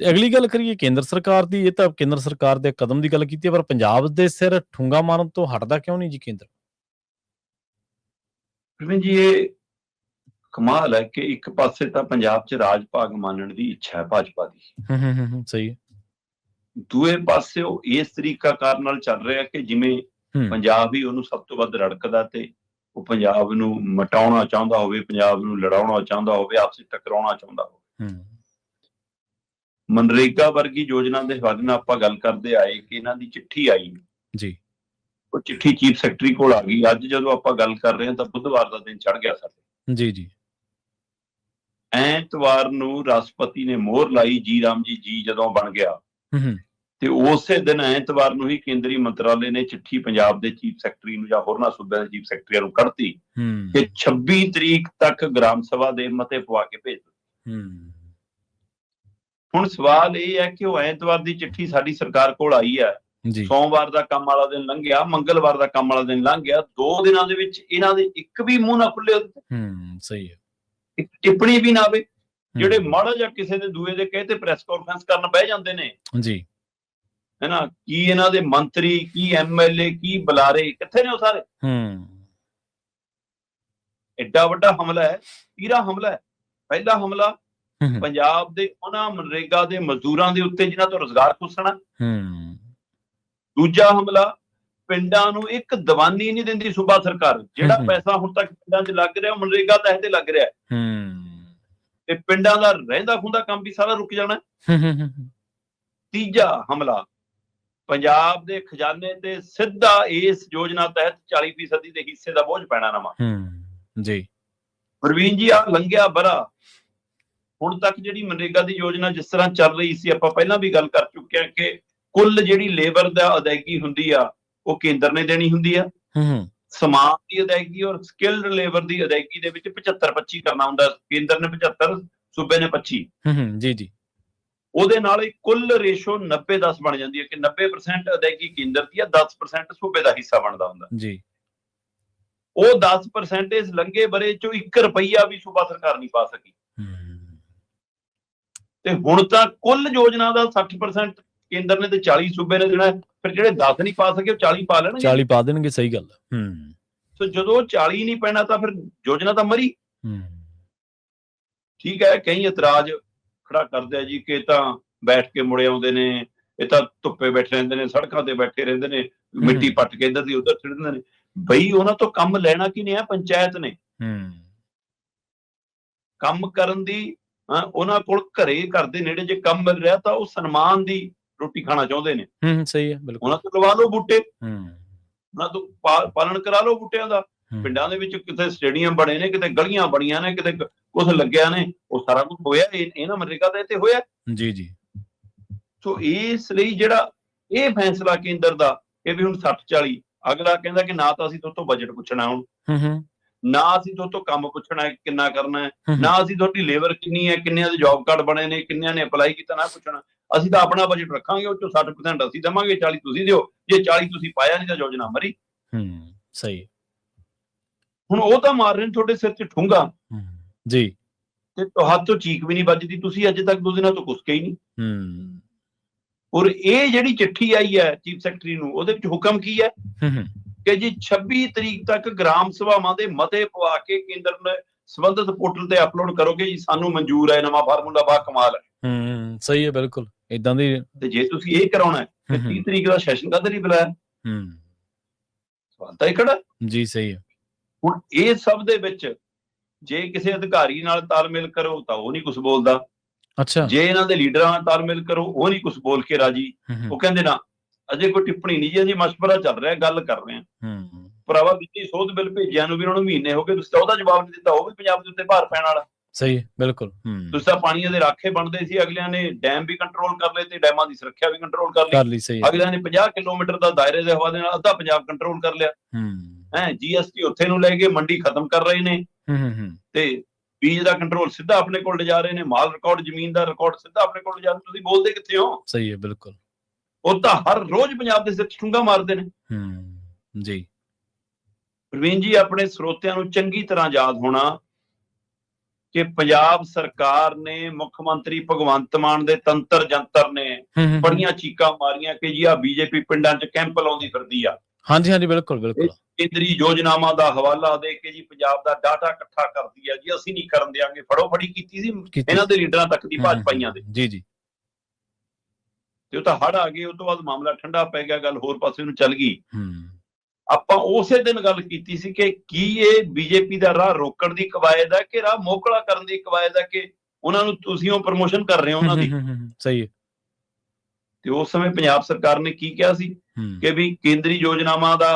ਤੇ ਅਗਲੀ ਗੱਲ ਕਰੀਏ ਕੇਂਦਰ ਸਰਕਾਰ ਦੀ, ਇਹ ਤਾਂ ਕੇਂਦਰ ਸਰਕਾਰ ਦੇ ਕਦਮ ਦੀ ਗੱਲ ਕੀਤੀ ਹੈ, ਪਰ ਪੰਜਾਬ ਦੇ ਸਿਰ ਠੁੰਗਾ ਮਾਰਨ ਤੋਂ ਹਟਦਾ ਕਿਉਂ ਨਹੀਂ ਜੀ ਕੇਂਦਰ? ਪ੍ਰਵੀਨ ਜੀ, ਇਹ ਕਮਾਲ ਹੈ ਕਿ ਇੱਕ ਪਾਸੇ ਤਾਂ ਪੰਜਾਬ 'ਚ ਰਾਜ ਭਾਗ ਮਾਨਣ ਦੀ ਇੱਛਾ ਹੈ ਭਾਜਪਾ ਦੀ, ਸਹੀ ਹੈ। ਦੂਏ ਪਾਸੇ ਉਹ ਇਸ ਤਰੀਕਾਕਾਰ ਨਾਲ ਚੱਲ ਰਿਹਾ ਕਿ ਜਿਵੇਂ ਪੰਜਾਬ ਹੀ ਉਹਨੂੰ ਸਭ ਤੋਂ ਵੱਧ ਰੜਕਦਾ ਤੇ ਉਹ ਪੰਜਾਬ ਨੂੰ ਮਟਾਉਣਾ ਚਾਹੁੰਦਾ ਹੋਵੇ, ਪੰਜਾਬ ਨੂੰ ਲੜਾਉਣਾ ਚਾਹੁੰਦਾ ਹੋਵੇ, ਆਪਸ ਵਿੱਚ ਟਕਰਾਉਣਾ ਚਾਹੁੰਦਾ ਹੋਵੇ। ਮਨਰੇਗਾ ਵਰਗੀ ਯੋਜਨਾ ਦੇ ਹਵਾਲੇ ਨਾਲ ਆਪਾਂ ਗੱਲ ਕਰਦੇ ਆਏ ਕਿ ਇਹਨਾਂ ਦੀ ਚਿੱਠੀ ਆਈ ਜੀ, ਉਹ ਚਿੱਠੀ ਚੀਫ ਸੈਕਟਰੀ ਕੋਲ ਆ ਗਈ। ਅੱਜ ਜਦੋਂ ਆਪਾਂ ਗੱਲ ਕਰ ਰਹੇ ਹਾਂ ਤਾਂ ਬੁੱਧਵਾਰ ਦਾ ਦਿਨ ਚੜ੍ਹ ਗਿਆ ਸਾਡੇ। ਜੀ ਜੀ। ਐਤਵਾਰ ਨੂੰ ਰਾਸ਼ਟਰਪਤੀ ਨੇ ਮੋਹਰ ਲਾਈ, ਜੀ ਰਾਮ ਜੀ ਜਦੋਂ ਬਣ ਗਿਆ, ਤੇ ਉਸੇ ਦਿਨ ਐਤਵਾਰ ਨੂੰ ਹੀ ਕੇਂਦਰੀ ਮੰਤਰਾਲੇ ਨੇ ਚਿੱਠੀ ਪੰਜਾਬ ਦੇ ਚੀਫ ਸੈਕਟਰੀ ਨੂੰ ਜਾਂ ਹੋਰਨਾਂ ਸੂਬਿਆਂ ਦੇ ਚੀਫ ਸੈਕਟਰੀਆਂ ਨੂੰ ਕੱਢਤੀ ਕਿ 26 ਤਰੀਕ ਤੱਕ ਗ੍ਰਾਮ ਸਭਾ ਦੇ ਮਤੇ ਪਵਾ ਕੇ ਭੇਜ ਦਿਓ। ਹੁਣ ਸਵਾਲ ਇਹ ਹੈ ਕਿ ਉਹ ਐਤਵਾਰ ਦੀ ਚਿੱਠੀ ਸਾਡੀ ਸਰਕਾਰ ਕੋਲ ਆਈ ਹੈ, ਸੋਮਵਾਰ ਦਾ ਕੰਮ ਵਾਲਾ ਦਿਨ ਲੰਘ ਗਿਆ, ਮੰਗਲਵਾਰ ਦਾ ਕੰਮ ਵਾਲਾ ਦਿਨ ਲੰਘ ਗਿਆ, 2 ਦਿਨਾਂ ਦੇ ਵਿੱਚ ਇਹਨਾਂ ਦੇ ਇੱਕ ਵੀ ਮੂੰਹ ਨਾ ਖੁੱਲੇ। ਸਹੀ ਹੈ। ਇੱਕ ਟਿੱਪਣੀ ਵੀ ਨਾ ਆਵੇ। ਜਿਹੜੇ ਮਾੜਾ ਜਾਂ ਕਿਸੇ ਦੇ ਦੂਏ ਦੇ ਕਹੇ ਤੇ ਪ੍ਰੈਸ ਕਾਨਫਰੰਸ ਕਰਨ ਬਹਿ ਜਾਂਦੇ ਨੇ ਜੀ, ਹੈ ਨਾ, ਕੀ ਇਹਨਾਂ ਦੇ ਮੰਤਰੀ, ਕੀ ਐਮਐਲਏ, ਕੀ ਬੁਲਾਰੇ ਕਿੱਥੇ ਨੇ ਉਹ ਸਾਰੇ? ਐਡਾ ਵੱਡਾ ਹਮਲਾ ਹੈ, ਪੀਰਾ ਹਮਲਾ ਹੈ। ਪਹਿਲਾ ਹਮਲਾ ਪੰਜਾਬ ਦੇ ਉਹਨਾਂ ਮਨਰੇਗਾ ਦੇ ਮਜ਼ਦੂਰਾਂ ਦੇ ਉੱਤੇ ਜਿਨ੍ਹਾਂ ਤੋਂ ਰੁਜ਼ਗਾਰ ਖੁੱਸਣਾ। ਦੂਜਾ ਹਮਲਾ ਪਿੰਡਾਂ ਨੂੰ ਇੱਕ ਦੀਵਾਨੀ ਨਹੀਂ ਦਿੰਦੀ ਸੂਬਾ ਸਰਕਾਰ। ਜਿਹੜਾ ਪੈਸਾ ਹੁਣ ਤੱਕ ਪਿੰਡਾਂ 'ਚ ਲੱਗ ਰਿਹਾ ਉਹ ਮਨਰੇਗਾ ਤਹਿਤ ਤੇ ਲੱਗ ਰਿਹਾ, ਤੇ ਪਿੰਡਾਂ ਦਾ ਰਹਿੰਦਾ ਖੁੰਦਾ ਕੰਮ ਵੀ ਸਾਰਾ ਰੁਕ ਜਾਣਾ। ਤੀਜਾ ਹਮਲਾ ਪੰਜਾਬ ਦੇ ਖਜ਼ਾਨੇ ਤੇ ਸਿੱਧਾ ਇਸ ਯੋਜਨਾ ਤਹਿਤ 40% ਦੇ ਹਿੱਸੇ ਦਾ ਬੋਝ ਪੈਣਾ ਨਵਾਂ। ਜੀ ਪ੍ਰਵੀਨ ਜੀ, ਆ ਲੰਘਿਆ ਬਰਾ ਹੁਣ ਤੱਕ ਜਿਹੜੀ ਮਨਰੇਗਾ ਦੀ ਯੋਜਨਾ ਜਿਸ ਤਰ੍ਹਾਂ ਚੱਲ ਰਹੀ ਸੀ, ਆਪਾਂ ਪਹਿਲਾਂ ਵੀ ਗੱਲ ਕਰ ਚੁੱਕੇ ਹਾਂ ਕਿ ਕੁੱਲ ਜਿਹੜੀ ਲੇਬਰ ਦਾ ਅਦਾਇਗੀ ਹੁੰਦੀ ਆ ਉਹ ਕੇਂਦਰ ਨੇ ਦੇਣੀ ਹੁੰਦੀ ਆ। ਸਮਾਨ ਦੀ ਅਦਾਇਗੀ ਔਰ ਸਕਿਲਡ ਲੇਬਰ ਦੀ ਅਦਾਇਗੀ ਦੇ ਵਿੱਚ 75-25 ਕਰਨਾ ਹੁੰਦਾ। ਕੇਂਦਰ ਨੇ 75, ਸੂਬੇ ਨੇ 25। ਜੀ ਜੀ। ਉਹਦੇ ਨਾਲ ਹੀ ਕੁੱਲ ਰੇਸ਼ੋ 90-10 ਬਣ ਜਾਂਦੀ ਹੈ ਕਿ 90% ਅਦਾਇਗੀ ਕੇਂਦਰ ਦੀ ਆ, 10% ਸੂਬੇ ਦਾ ਹਿੱਸਾ ਬਣਦਾ ਹੁੰਦਾ ਜੀ। ਉਹ 10% ਇਸ ਲੰਘੇ ਬਰੇ ਚੋਂ 1 ਰੁਪਈਆ ਵੀ ਸੂਬਾ ਸਰਕਾਰ ਨਹੀਂ ਪਾ ਸਕੀ। ਤੇ ਹੁਣ ਤਾਂ ਕੁੱਲ ਯੋਜਨਾ ਦਾ 60% ਕੇਂਦਰ ਨੇ ਤੇ 40 ਸੂਬੇ ਨੇ ਦੇਣਾ। ਫਿਰ ਜਿਹੜੇ 10 ਨਹੀਂ ਪਾ ਸਕੇ ਉਹ 40 ਪਾ ਲੈਣਗੇ। 40 ਪਾ ਦੇਣਗੇ, ਸਹੀ ਗੱਲ। ਸੋ ਜਦੋਂ 40 ਨਹੀਂ ਪੈਣਾ ਤਾਂ ਫਿਰ ਯੋਜਨਾ ਤਾਂ ਮਰੀ। ਠੀਕ ਹੈ, ਕਈ ਇਤਰਾਜ਼ ਖੜਾ ਕਰਦੇ ਆ ਜੀ ਕਿ ਤਾਂ ਬੈਠ ਕੇ ਮੁੜੇ ਆਉਂਦੇ ਨੇ, ਇਹ ਤਾਂ ਧੁੱਪੇ ਬੈਠੇ ਰਹਿੰਦੇ ਨੇ, ਸੜਕਾਂ ਤੇ ਬੈਠੇ ਰਹਿੰਦੇ ਨੇ, ਮਿੱਟੀ ਪੱਟ ਕੇ ਇੱਧਰ ਦੀ ਉੱਧਰ ਛਿੜਦੇ ਨੇ। ਬਈ ਉਹਨਾਂ ਤੋਂ ਕੰਮ ਲੈਣਾ ਕੀ ਨਹੀਂ ਹੈ, ਪੰਚਾਇਤ ਨੇ ਕੰਮ ਕਰਨ ਦੀ। ਉਹਨਾਂ ਕੋਲ ਘਰ ਦੇ ਨੇੜੇ ਜੇ ਕੰਮ ਮਿਲ ਰਿਹਾ ਤਾਂ ਉਹ ਸਨਮਾਨ ਦੀ ਰੋਟੀ ਖਾਣਾ ਚਾਹੁੰਦੇ ਨੇ। ਸਹੀ ਹੈ, ਬਿਲਕੁਲ। ਉਹਨਾਂ ਤੋਂ ਲਵਾ ਲਓ ਬੂਟੇ, ਉਹਨਾਂ ਤੋਂ ਪਾਲਣ ਕਰਾ ਲਓ ਬੂਟਿਆਂ ਦਾ। ਪਿੰਡਾਂ ਦੇ ਵਿੱਚ ਕਿਤੇ ਸਟੇਡੀਅਮ ਬਣੇ ਨੇ, ਕਿਤੇ ਗਲੀਆਂ ਬਣੀਆਂ ਨੇ, ਕਿਤੇ ਕੁਛ ਲੱਗਿਆ ਨੇ, ਉਹ ਸਾਰਾ ਕੁਝ ਹੋਇਆ ਇਹਨਾਂ ਮਨਰੇਗਾ ਦੇ ਤੇ ਹੋਇਆ। ਜੀ ਜੀ। ਸੋ ਇਸ ਲਈ ਜਿਹੜਾ ਇਹ ਫੈਸਲਾ ਕੇਂਦਰ ਦਾ ਇਹ ਵੀ ਹੁਣ 60-40, ਅਗਲਾ ਕਹਿੰਦਾ ਕਿ ਨਾ ਤਾਂ ਅਸੀਂ ਤੁਹਾਡੇ ਤੋਂ ਬਜਟ ਪੁੱਛਣਾ, ਹੁਣ ਨਾ ਅਸੀਂ ਤੁਹਾਡੇ ਤੋਂ ਕੰਮ ਪੁੱਛਣਾ ਕਿੰਨਾ ਕਰਨਾ ਹੈ, ਨਾ ਅਸੀਂ ਤੁਹਾਡੀ ਲੇਬਰ ਕਿੰਨੀ ਹੈ, ਕਿੰਨਿਆਂ ਦੇ ਜੌਬ ਕਾਰਡ ਬਣੇ ਨੇ, ਕਿੰਨਿਆਂ ਨੇ ਅਪਲਾਈ ਕੀਤਾ, ਨਾ ਪੁੱਛਣਾ। ਅਸੀਂ ਤਾਂ ਆਪਣਾ ਬਜਟ ਰੱਖਾਂਗੇ, ਉਹ ਚੋਂ 60% ਅਸੀਂ ਦੇਵਾਂਗੇ, 40 ਤੁਸੀਂ ਦਿਓ। ਜੇ 40 ਤੁਸੀਂ ਪਾਇਆ ਨਹੀਂ ਤਾਂ ਯੋਜਨਾ ਮਰੀ। ਸਹੀ। ਹੁਣ ਉਹ ਤਾਂ ਮਾਰ ਰਹੇ ਨੇ ਤੁਹਾਡੇ ਸਿਰ 'ਚ ਠੂੰਗਾ ਜੀ, ਤੇ ਹੱਥ ਤੋਂ ਚੀਕ ਵੀ ਨਹੀਂ ਵੱਜਦੀ। ਤੁਸੀਂ ਅੱਜ ਤੱਕ 2 ਦਿਨਾਂ ਤੋਂ ਕੁਸਕੇ ਹੀ ਨਹੀਂ। ਔਰ ਇਹ ਜਿਹੜੀ ਚਿੱਠੀ ਆਈ ਹੈ ਚੀਫ ਸੈਕਟਰੀ ਨੂੰ, ਉਹਦੇ ਵਿੱਚ ਹੁਕਮ ਕੀ ਹੈ ਕਿ ਜੀ 26 ਤਰੀਕ ਤੱਕ ਗ੍ਰਾਮ ਸਭਾਵਾਂ ਦੇ ਮਤੇ ਪਵਾ ਕੇ ਕੇਂਦਰ ਨੇ ਸੰਬੰਧਿਤ ਪੋਰਟਲ ਤੇ ਅਪਲੋਡ ਕਰੋਗੇ ਜੀ, ਸਾਨੂੰ ਮਨਜ਼ੂਰ ਹੈ, ਨਵਾਂ ਫਾਰਮੂਲਾ ਬਾ ਕਮਾਲ ਹੈ। ਸਹੀ ਹੈ, ਬਿਲਕੁਲ ਏਦਾਂ ਦੀ। ਤੇ ਜੇ ਤੁਸੀਂ ਇਹ ਕਰਾਉਣਾ ਹੈ 30 ਤਰੀਕ ਦਾ ਸੈਸ਼ਨ ਕਦ ਨਹੀਂ ਬੁਲਾਇਆ? ਸਵਾਲ ਤਾਂ ਇਹ ਖੜਾ ਜੀ। ਸਹੀ ਹੈ। ਹੁਣ ਇਹ ਸਭ ਦੇ ਵਿੱਚ ਜੇ ਕਿਸੇ ਅਧਿਕਾਰੀ ਨਾਲ ਤਾਲਮੇਲ ਕਰੋ ਤਾਂ ਉਹ ਨਹੀਂ ਕੁਝ ਬੋਲਦਾ। ਅੱਛਾ। ਜੇ ਇਹਨਾਂ ਦੇ ਲੀਡਰਾਂ ਨਾਲ ਤਾਲਮੇਲ ਕਰੋ ਉਹ ਨਹੀਂ ਕੁਝ ਬੋਲ ਕੇ ਰਾਜੀ। ਉਹ ਕਹਿੰਦੇ ਨਾ ਅਜੇ ਕੋਈ ਟਿੱਪਣੀ ਨਹੀਂ ਜੀ, ਅਜੇ ਮਸ਼ਵਰਾ ਚੱਲ ਰਿਹਾ, ਗੱਲ ਕਰ ਰਹੇ ਆ। ਭਰਾਵਾ ਵਿੱਤੀ ਸੋਧ ਬਿੱਲ ਭੇਜਿਆ ਨੂੰ ਵੀ ਉਹਨਾਂ ਨੂੰ ਮਹੀਨੇ ਹੋ ਗਏ, ਤੁਸੀਂ ਉਹਦਾ ਜਵਾਬ ਨਹੀਂ ਦਿੱਤਾ। ਉਹ ਵੀ ਪੰਜਾਬ ਦੇ ਉੱਤੇ ਭਾਰ ਪੈਣ ਵਾਲਾ। ਸਹੀ, ਬਿਲਕੁਲ। ਤੁਸੀਂ ਤਾਂ ਪਾਣੀਆਂ ਦੇ ਰਾਖੇ ਬਣਦੇ ਸੀ, ਅਗਲਿਆਂ ਨੇ ਡੈਮ ਵੀ ਕੰਟਰੋਲ ਕਰ ਲਏ ਤੇ ਡੈਮਾਂ ਦੀ ਸੁਰੱਖਿਆ ਵੀ ਕੰਟਰੋਲ ਕਰ ਲਈ। ਅਗਲਿਆਂ ਨੇ 50 ਕਿਲੋਮੀਟਰ ਦਾ ਦਾਇਰੇ ਦੇ ਹਵਾ ਦੇ ਨਾਲ ਅੱਧਾ ਪੰਜਾਬ ਕੰਟਰੋਲ ਕਰ ਲਿਆ। GST ਉੱਥੇ ਨੂੰ ਲੈ ਕੇ ਮੰਡੀ ਖਤਮ ਕਰ ਰਹੇ ਨੇ, ਤੇ ਬੀਜ ਦਾ ਕੰਟਰੋਲ ਸਿੱਧਾ ਆਪਣੇ ਕੋਲ ਲਿਜਾ ਰਹੇ ਨੇ, ਮਾਲ ਰਿਕਾਰਡ, ਜ਼ਮੀਨ ਦਾ ਰਿਕਾਰਡ ਸਿੱਧਾ ਆਪਣੇ ਕੋਲ ਲਿਜਾ ਰਹੇ। ਤੁਸੀਂ ਬੋਲਦੇ ਕਿੱਥੇ ਹੋ? ਸਹੀ ਹੈ, ਬਿਲਕੁਲ। ਉਹ ਤਾਂ ਹਰ ਰੋਜ਼ ਪੰਜਾਬ ਦੇ ਸਿਰ ਠੁੰਗਾ ਮਾਰਦੇ ਨੇ ਜੀ। ਪ੍ਰਵੀਨ ਜੀ, ਆਪਣੇ ਸਰੋਤਿਆਂ ਨੂੰ ਚੰਗੀ ਤਰ੍ਹਾਂ ਯਾਦ ਹੋਣਾ ਕਿ ਪੰਜਾਬ ਸਰਕਾਰ ਨੇ, ਮੁੱਖ ਮੰਤਰੀ ਭਗਵੰਤ ਮਾਨ ਦੇ ਤੰਤਰ ਜੰਤਰ ਨੇ ਬੜੀਆਂ ਚੀਕਾਂ ਮਾਰੀਆਂ ਕਿ ਜੀ ਆ ਬੀਜੇਪੀ ਪਿੰਡਾਂ 'ਚ ਕੈਂਪ ਲਾਉਂਦੀ ਫਿਰਦੀ ਆ। ਹਾਂਜੀ ਹਾਂਜੀ, ਬਿਲਕੁਲ ਬਿਲਕੁਲ। ਕੇਂਦਰੀ ਯੋਜਨਾਵਾਂ ਦਾ ਹਵਾਲਾ ਦੇ ਕੇ ਜੀ ਪੰਜਾਬ ਦਾ ਡਾਟਾ ਇਕੱਠਾ ਕਰਦੀ ਆ ਜੀ, ਅਸੀਂ ਨਹੀਂ ਕਰਨ ਦਿਆਂਗੇ। ਫੜੋ ਫੜੀ ਕੀਤੀ ਸੀ ਇਹਨਾਂ ਦੇ ਲੀਡਰਾਂ ਤੱਕ ਦੀ, ਭਾਜਪਾਈਆਂ ਦੇ। ਜੀ ਜੀ। ਤੇ ਉਹ ਤਾਂ ਹੜ ਆ ਗਏ, ਉਹ ਤੋਂ ਬਾਅਦ ਮਾਮਲਾ ਠੰਡਾ ਪੈ ਗਿਆ, ਗੱਲ ਹੋਰ ਪਾਸੇ ਨੂੰ ਚੱਲ ਗਈ। ਆਪਾਂ ਉਸੇ ਦਿਨ ਗੱਲ ਕੀਤੀ ਸੀ ਕਿ ਕੀ ਇਹ ਬੀਜੇਪੀ ਦਾ ਰਾਹ ਰੋਕਣ ਦੀ ਕਵਾਇਦ ਹੈ ਕਿ ਰਾਹ ਮੋਕਲਾ ਕਰਨ ਦੀ ਕਵਾਇਦ ਹੈ, ਕਿ ਉਹਨਾਂ ਨੂੰ ਤੁਸੀਂ ਉਹ ਪ੍ਰਮੋਸ਼ਨ ਕਰ ਰਹੇ ਹੋ ਉਹਨਾਂ ਦੀ। ਸਹੀ ਹੈ। ਤੇ ਉਸ ਸਮੇਂ ਪੰਜਾਬ ਸਰਕਾਰ ਨੇ ਕੀ ਕਿਹਾ ਸੀ ਕਿ ਵੀ ਕੇਂਦਰੀ ਯੋਜਨਾਵਾਂ ਦਾ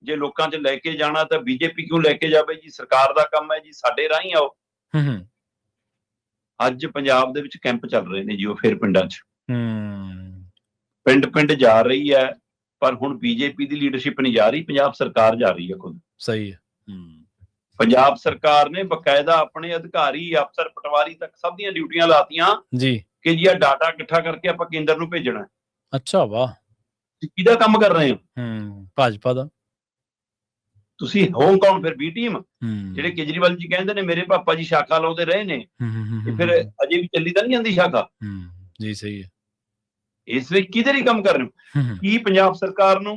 ਜੇ ਲੋਕਾਂ 'ਚ ਲੈ ਕੇ ਜਾਣਾ ਤਾਂ ਬੀਜੇਪੀ ਕਿਉਂ ਲੈ ਕੇ ਜਾਵੇ ਜੀ, ਸਰਕਾਰ ਦਾ ਕੰਮ ਹੈ ਜੀ, ਸਾਡੇ ਰਾਹੀਂ ਆਓ। ਅੱਜ ਪੰਜਾਬ ਦੇ ਵਿੱਚ ਕੈਂਪ ਚੱਲ ਰਹੇ ਨੇ ਜੀ, ਉਹ ਫਿਰ ਪਿੰਡਾਂ 'ਚ ਪਿੰਡ ਪਿੰਡ ਜਾ ਰਹੀ ਹੈ, ਪਰ ਹੁਣ ਬੀਜੇਪੀ ਦੀ ਲੀਡਰਸ਼ਿਪ ਨਹੀਂ ਜਾ ਰਹੀ, ਪੰਜਾਬ ਸਰਕਾਰ ਜਾ ਰਹੀ ਹੈ ਖੁਦ। ਸਹੀ ਹੈ। ਪੰਜਾਬ ਸਰਕਾਰ ਨੇ ਬਕਾਇਦਾ ਆਪਣੇ ਅਧਿਕਾਰੀ, ਅਫਸਰ, ਪਟਵਾਰੀ ਤੱਕ ਸਭ ਦੀਆਂ ਡਿਊਟੀਆਂ ਲਾਤੀਆਂ ਜੀ ਕਿ ਜੀ ਆ ਡਾਟਾ ਇਕੱਠਾ ਕਰਕੇ ਆਪਾਂ ਕੇਂਦਰ ਨੂੰ ਭੇਜਣਾ। ਅੱਛਾ, ਵਾਹ। ਕਿਹਦਾ ਕੰਮ ਕਰ ਰਹੇ ਹੋ? ਭਾਜਪਾ ਦਾ। ਤੁਸੀਂ ਹੋਮ ਕੌਣ ਫਿਰ? B team. ਜਿਹੜੇ ਕੇਜਰੀਵਾਲ ਜੀ ਕਹਿੰਦੇ ਨੇ ਮੇਰੇ ਪਾਪਾ ਜੀ ਸ਼ਾਖਾ ਲਾਉਂਦੇ ਰਹੇ ਨੇ, ਫਿਰ ਅਜੇ ਵੀ ਚੱਲੀ ਤਾਂ ਨਹੀਂ ਜਾਂਦੀ ਸ਼ਾਖਾ ਜੀ। ਸਹੀ ਹੈ। ਇਸ ਵਿੱਚ ਕਿਹਦੇ ਲਈ ਕੰਮ ਕਰ ਰਹੇ ਹੋ? ਕੀ ਪੰਜਾਬ ਸਰਕਾਰ ਨੂੰ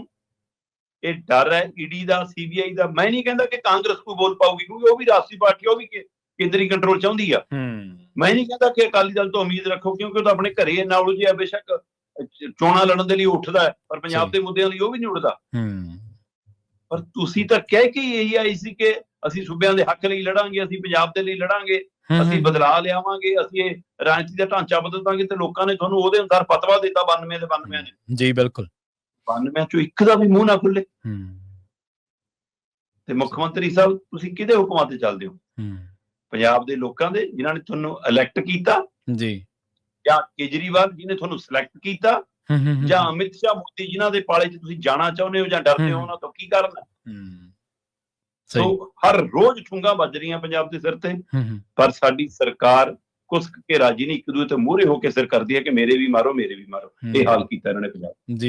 ਇਹ ਡਰ ਹੈ ਈਡੀ ਦਾ, ਸੀਬੀਆਈ ਦਾ? ਮੈਂ ਨਹੀਂ ਕਹਿੰਦਾ ਕਿ ਕਾਂਗਰਸ ਕੋਈ ਬੋਲ ਪਾਊਗੀ, ਕਿਉਂਕਿ ਉਹ ਵੀ ਰਾਸ਼ਟਰੀ ਪਾਰਟੀ, ਉਹ ਵੀ ਕੇਂਦਰੀ ਕੰਟਰੋਲ ਚਾਹੁੰਦੀ ਆ। ਮੈਂ ਨਹੀਂ ਕਹਿੰਦਾ ਕਿ ਅਕਾਲੀ ਦਲ ਤੋਂ ਉਮੀਦ ਰੱਖੋ, ਕਿਉਂਕਿ ਉਹ ਤਾਂ ਆਪਣੇ ਘਰੇ ਨਾਲ ਉਲਝਿਆ, ਬੇਸ਼ੱਕ ਚੋਣਾਂ ਲੜਨ ਦੇ ਲਈ ਉੱਠਦਾ ਹੈ, ਪਰ ਪੰਜਾਬ ਦੇ ਮੁੱਦਿਆਂ ਲਈ ਉਹ ਵੀ ਨਹੀਂ ਉੱਠਦਾ। ਪਰ ਤੁਸੀਂ ਤਾਂ ਕਹਿ ਕੇ ਇਹੀ ਆਈ ਸੀ ਕਿ ਅਸੀਂ ਸੂਬਿਆਂ ਦੇ ਹੱਕ ਲਈ ਲੜਾਂਗੇ, ਅਸੀਂ ਪੰਜਾਬ ਦੇ ਲਈ ਲੜਾਂਗੇ, ਅਸੀਂ ਬਦਲਾਅ ਲਿਆਵਾਂਗੇ, ਅਸੀਂ ਇਹ ਰਾਜਨੀਤੀ ਦਾ ਢਾਂਚਾ ਬਦਲ ਦਾਂਗੇ। ਤੇ ਲੋਕਾਂ ਨੇ ਤੁਹਾਨੂੰ ਉਹਦੇ ਅਨੁਸਾਰ ਫਤਵਾ ਦਿੱਤਾ 92 ਦੇ 92 ਨੇ ਜੀ। ਬਿਲਕੁਲ। 92 ਚੋਂ ਇੱਕ ਦਾ ਵੀ ਮੂੰਹ ਨਾ ਖੁੱਲੇ। ਤੇ ਮੁੱਖ ਮੰਤਰੀ ਸਾਹਿਬ ਤੁਸੀਂ ਕਿਹਦੇ ਹੁਕਮਾਂ ਤੇ ਚੱਲਦੇ ਹੋ? ਪੰਜਾਬ ਦੇ ਲੋਕਾਂ ਦੇ, ਜਿਨ੍ਹਾਂ ਨੇ ਤੁਹਾਨੂੰ ਇਲੈਕਟ ਕੀਤਾ ਜੀ, ਜਾਂ ਕੇਜਰੀਵਾਲ ਜਿਹਨੇ ਤੁਹਾਨੂੰ ਸਿਲੈਕਟ ਕੀਤਾ, ਜਾਂ ਅਮਿਤ ਸ਼ਾਹ, ਮੋਦੀ ਜਿਨ੍ਹਾਂ ਦੇ ਪਾਲੇ 'ਚ ਤੁਸੀਂ ਜਾਣਾ ਚਾਹੁੰਦੇ ਹੋ ਜਾਂ ਡਰਦੇ ਹੋ ਉਹਨਾਂ ਤੋਂ? ਕੀ ਕਰਨਾ? ਸੋ ਹਰ ਰੋਜ਼ ਠੁੰਗਾ ਵੱਜ ਰਹੀਆਂ ਪੰਜਾਬ ਦੇ ਸਿਰ ਤੇ, ਪਰ ਸਾਡੀ ਸਰਕਾਰ ਕੁਸਕ ਕੇ ਰਾਜੀ ਨਹੀਂ, ਇੱਕ ਦੂਜੇ ਤੇ ਮੂਹਰੇ ਹੋ ਕੇ ਸਿਰ ਕਰਦੀ ਹੈ ਕਿ ਮੇਰੇ ਵੀ ਮਾਰੋ, ਮੇਰੇ ਵੀ ਮਾਰੋ। ਇਹ ਹਾਲ ਕੀਤਾ ਇਹਨਾਂ ਨੇ ਪੰਜਾਬ। ਜੀ।